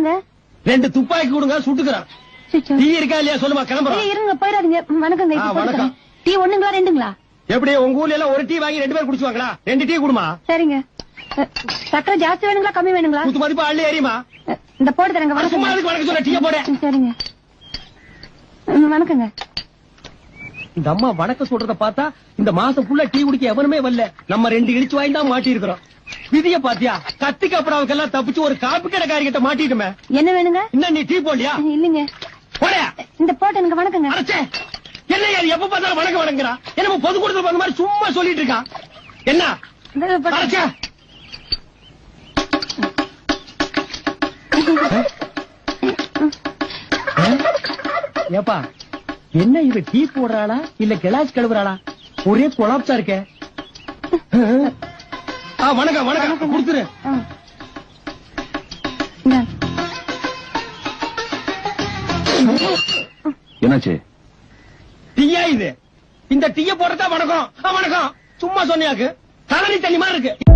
வேணுங்க? 2 துப்பாக்கி கொடுங்க, சுட்டுக்கிறேன். டீ இருக்கா இல்லையா சொல்லுமா, கிளம்புறோம். இருங்க, போயிடாதீங்க. வணக்கங்க. வணக்கம். டீ 1ங்களா 2ங்களா? எப்படி உங்க ஊர்ல எல்லாம் ஒரு டீ வாங்கி 2 பேர் குடிச்சுவாங்களா? 2 டீ குடுமா. சரிங்க. சக்கரை ஜாஸ்தி வேணுங்களா கம்மி வேணுங்களா? குத்து மதிப்பு அள்ளி ஏறியுமா? இந்த போட்டு தரங்க. வணக்கம். வணக்கம் சொல்ல டீ போட. சரிங்க. வணக்கங்க. இந்த அம்மா வணக்கம் சொல்றத பார்த்தா இந்த மாசம் ஃபுல்லா டீ குடிக்க எவனுமே வரல. நம்ம 2 இழிச்சு வாங்கி தான் மாட்டி இருக்கிறோம். விதிய பாத்தியா? கத்திக்கு அப்புறம் தப்பிச்சு ஒரு காப்பி கடைக்காரி கிட்ட மாட்டிட்டுமே. என்ன வேணுங்க? இன்னும் நீ டீ போடலையா? இல்லைங்க. போடா. இந்த போட்டு எனக்கு வணக்கங்க. அடச்சே, என்ன எப்ப பார்த்தாலும் வணக்கம் வணங்குறா? என்ன பொதுக்கூட்டத்துல வந்த மாதிரி சும்மா சொல்லிட்டு இருக்கான். என்ன அடச்சே? ஏப்பா, என்ன இவ டீ போடுறாளா இல்ல கிளாஸ் கழுவுறாளா? ஒரே கொலாப்ஸா இருக்க. வணக்கம் வணக்கம் கொடுத்துரு. என்னாச்சு? டீயா இது? இந்த டீய போடுறதா வணக்கம்? வணக்கம் சும்மா சொன்னியாக்கு. தண்ணி தண்ணி மாதிரி இருக்கு.